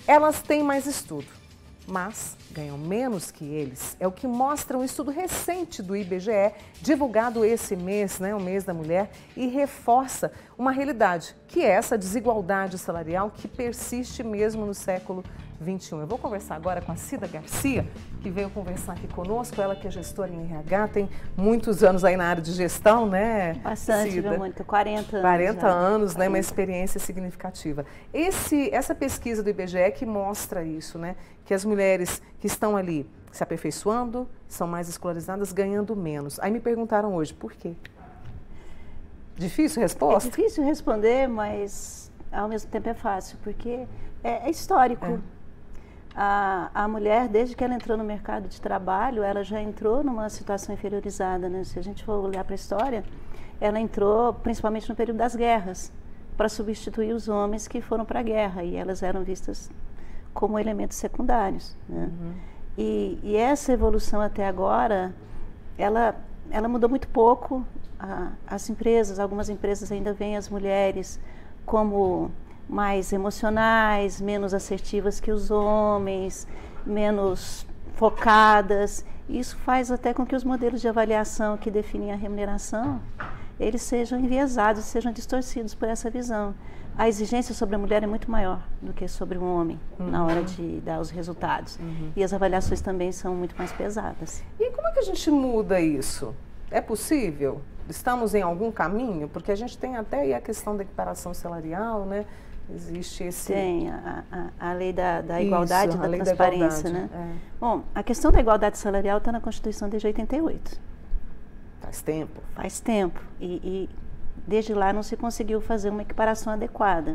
Elas têm mais estudo, mas ganham menos que eles. É o que mostra um estudo recente do IBGE, divulgado esse mês, o mês da mulher, e reforça uma realidade, que é essa desigualdade salarial que persiste mesmo no século XXI. Eu vou conversar agora com a Cida Garcia, que veio conversar aqui conosco, ela que é gestora em RH, tem muitos anos aí na área de gestão, né? Bastante, Cida? Mônica, 40 anos. 40 anos, né? Uma experiência significativa. Essa pesquisa do IBGE que mostra isso, né? Que as mulheres que estão ali se aperfeiçoando, são mais escolarizadas, ganhando menos. Aí me perguntaram hoje, por quê? Difícil a resposta? É difícil responder, mas ao mesmo tempo é fácil, porque é histórico. A mulher, desde que ela entrou no mercado de trabalho, ela já entrou numa situação inferiorizada, né? Se a gente for olhar para a história, ela entrou principalmente no período das guerras, para substituir os homens que foram para a guerra, e elas eram vistas como elementos secundários, né? E essa evolução até agora, ela mudou muito pouco. As empresas, algumas empresas ainda veem as mulheres como mais emocionais, menos assertivas que os homens, menos focadas. Isso faz até com que os modelos de avaliação que definem a remuneração, eles sejam enviesados, sejam distorcidos por essa visão. A exigência sobre a mulher é muito maior do que sobre o homem na hora de dar os resultados. E as avaliações também são muito mais pesadas. E como é que a gente muda isso? É possível? Estamos em algum caminho? Porque a gente tem até aí a questão da equiparação salarial, né? Existe esse... Tem a lei da igualdade, da transparência, né? Bom, a questão da igualdade salarial está na Constituição desde 88. Faz tempo. Faz tempo. E desde lá não se conseguiu fazer uma equiparação adequada.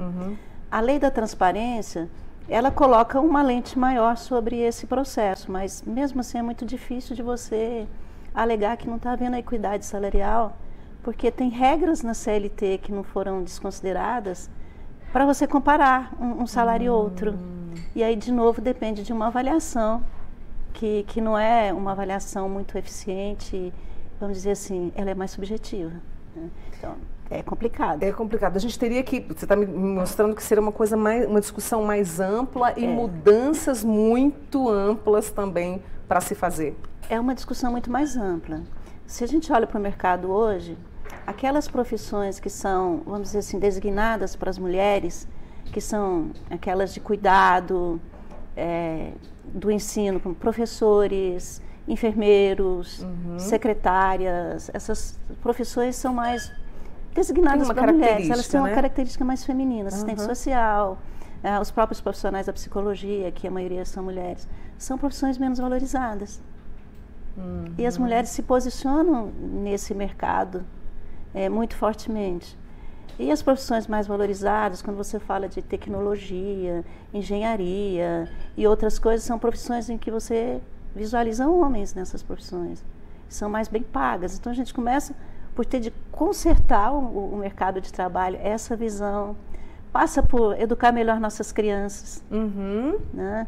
A lei da transparência, ela coloca uma lente maior sobre esse processo, mas mesmo assim é muito difícil de você alegar que não está havendo a equidade salarial, porque tem regras na CLT que não foram desconsideradas para você comparar um salário e outro. E aí, de novo, depende de uma avaliação que não é uma avaliação muito eficiente, vamos dizer assim, ela é mais subjetiva, né? Então, é complicado. É complicado. A gente teria que... Você está me mostrando que seria uma discussão mais ampla e mudanças muito amplas também para se fazer. É uma discussão muito mais ampla. Se a gente olha para o mercado hoje, aquelas profissões que são, vamos dizer assim, designadas para as mulheres, que são aquelas de cuidado, do ensino, como professores, enfermeiros, secretárias, essas profissões são mais designadas para mulheres, elas têm uma característica mais feminina, assistente social, os próprios profissionais da psicologia, que a maioria são mulheres, são profissões menos valorizadas. E as mulheres se posicionam nesse mercado muito fortemente. E as profissões mais valorizadas, quando você fala de tecnologia, engenharia e outras coisas, são profissões em que você visualiza homens nessas profissões. São mais bem pagas. Então a gente começa por ter de consertar o mercado de trabalho, essa visão. Passa por educar melhor nossas crianças. Né?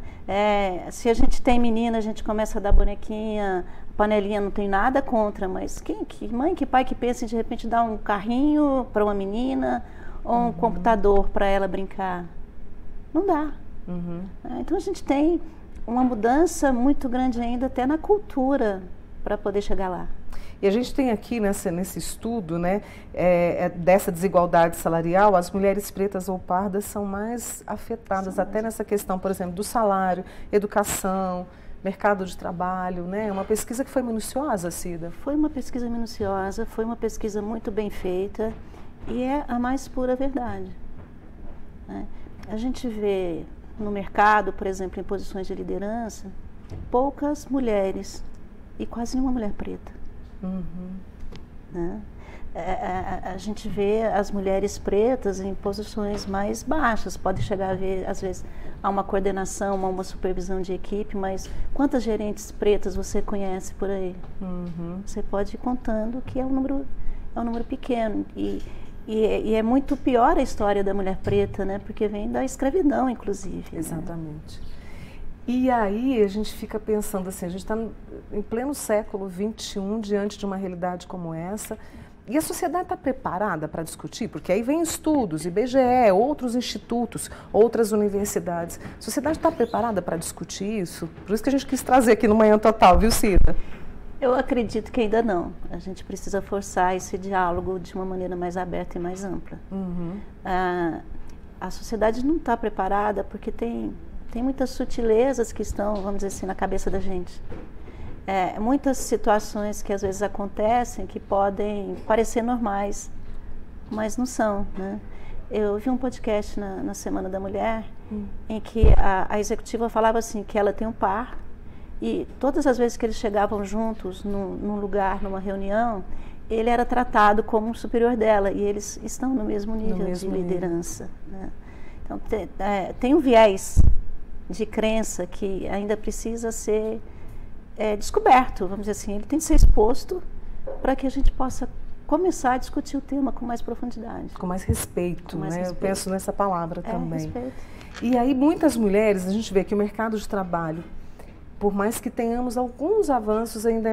Se a gente tem menina, a gente começa a dar bonequinha, panelinha, não tem nada contra, mas que mãe, que pai que pensa em de repente dar um carrinho para uma menina ou um computador para ela brincar? Não dá. Então a gente tem uma mudança muito grande ainda até na cultura para poder chegar lá. E a gente tem aqui nesse estudo, né, dessa desigualdade salarial, as mulheres pretas ou pardas são mais afetadas até nessa questão, por exemplo, do salário, educação, mercado de trabalho, né? É uma pesquisa que foi minuciosa, Cida. Foi uma pesquisa minuciosa, foi uma pesquisa muito bem feita e é a mais pura verdade, né? A gente vê no mercado, por exemplo, em posições de liderança, poucas mulheres e quase nenhuma mulher preta. Né? A gente vê as mulheres pretas em posições mais baixas, pode chegar a ver, às vezes, a uma coordenação, uma supervisão de equipe, mas quantas gerentes pretas você conhece por aí? Você pode ir contando que é um número pequeno. E é muito pior a história da mulher preta, né? Porque vem da escravidão, inclusive. Exatamente. Né? E aí a gente fica pensando assim, a gente está em pleno século XXI, diante de uma realidade como essa, E a sociedade está preparada para discutir? Porque aí vem estudos, IBGE, outros institutos, outras universidades. A sociedade está preparada para discutir isso? Por isso que a gente quis trazer aqui no Manhã Total, viu, Cida? Eu acredito que ainda não. A gente precisa forçar esse diálogo de uma maneira mais aberta e mais ampla. A sociedade não está preparada porque tem muitas sutilezas que estão, vamos dizer assim, na cabeça da gente. Muitas situações que às vezes acontecem que podem parecer normais, mas não são, né? Eu vi um podcast na Semana da Mulher em que a executiva falava assim, que ela tem um par e todas as vezes que eles chegavam juntos num lugar, numa reunião, ele era tratado como um superior dela e eles estão no mesmo nível de liderança, né? Então tem um viés de crença que ainda precisa ser descoberto, vamos dizer assim, ele tem que ser exposto para que a gente possa começar a discutir o tema com mais profundidade. Com mais respeito, né? Eu penso nessa palavra também. Respeito. E aí muitas mulheres, a gente vê que o mercado de trabalho, por mais que tenhamos alguns avanços, ainda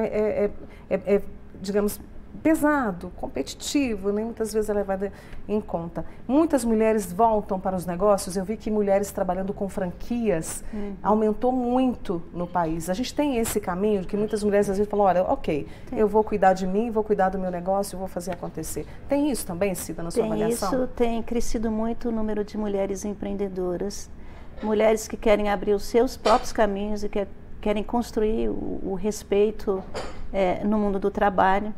digamos, pesado, competitivo, nem muitas vezes é levado em conta. Muitas mulheres voltam para os negócios, eu vi que mulheres trabalhando com franquias aumentou muito no país. A gente tem esse caminho de que muitas mulheres às vezes falam, olha, ok, eu vou cuidar de mim, vou cuidar do meu negócio, eu vou fazer acontecer. Tem isso também, Cida, na sua avaliação? Tem isso, tem crescido muito o número de mulheres empreendedoras, mulheres que querem abrir os seus próprios caminhos e querem construir o respeito no mundo do trabalho.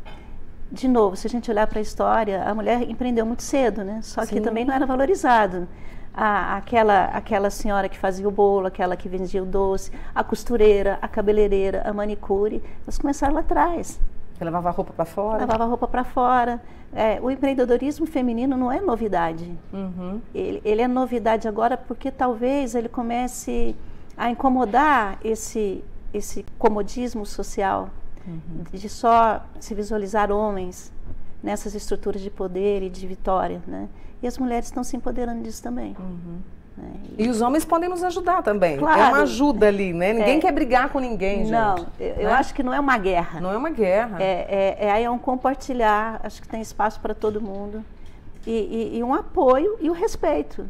De novo, se a gente olhar para a história, a mulher empreendeu muito cedo, né? Só que também não era valorizado. Aquela senhora que fazia o bolo, aquela que vendia o doce, a costureira, a cabeleireira, a manicure, elas começaram lá atrás. Você lavava a roupa para fora? Lavava a roupa para fora. O empreendedorismo feminino não é novidade. Ele é novidade agora porque talvez ele comece a incomodar esse comodismo social. De só se visualizar homens nessas estruturas de poder e de vitória, né? E as mulheres estão se empoderando disso também. Né? E os homens podem nos ajudar também. Claro, é uma ajuda ali, né? Ninguém quer brigar com ninguém, gente. Não, eu acho que não é uma guerra. Não é uma guerra. É um compartilhar, acho que tem espaço para todo mundo. E um apoio e o respeito.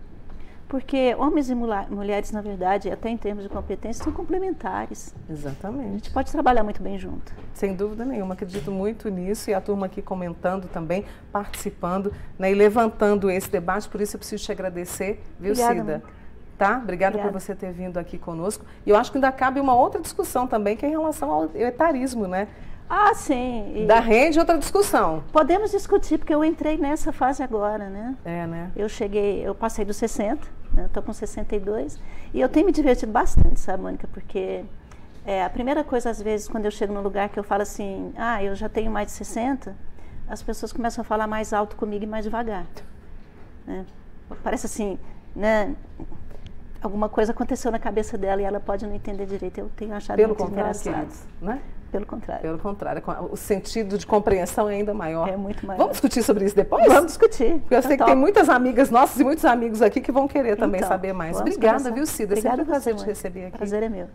Porque homens e mulheres, na verdade, até em termos de competência, são complementares. Exatamente. A gente pode trabalhar muito bem junto. Sem dúvida nenhuma, acredito muito nisso e a turma aqui comentando também, participando, né, e levantando esse debate, por isso eu preciso te agradecer, viu, Obrigada, Cida? muito. Tá? Obrigada por você ter vindo aqui conosco. E eu acho que ainda cabe uma outra discussão também, que é em relação ao etarismo, né? Ah, sim. Da rende outra discussão. Podemos discutir, porque eu entrei nessa fase agora, né? Né? Eu passei dos 60, né? Estou com 62, e eu tenho me divertido bastante, sabe, Mônica? Porque a primeira coisa, às vezes, quando eu chego num lugar que eu falo assim, eu já tenho mais de 60, as pessoas começam a falar mais alto comigo e mais devagar. Né? Parece assim, né? Alguma coisa aconteceu na cabeça dela e ela pode não entender direito. Eu tenho achado muito engraçado. Né? Pelo contrário. Pelo contrário, o sentido de compreensão é ainda maior. É muito maior. Vamos discutir sobre isso depois? Vamos discutir. Porque eu sei que tem muitas amigas nossas e muitos amigos aqui que vão querer também saber mais. Obrigada, viu, Cida? Obrigada, sempre um prazer te receber aqui. Prazer é meu.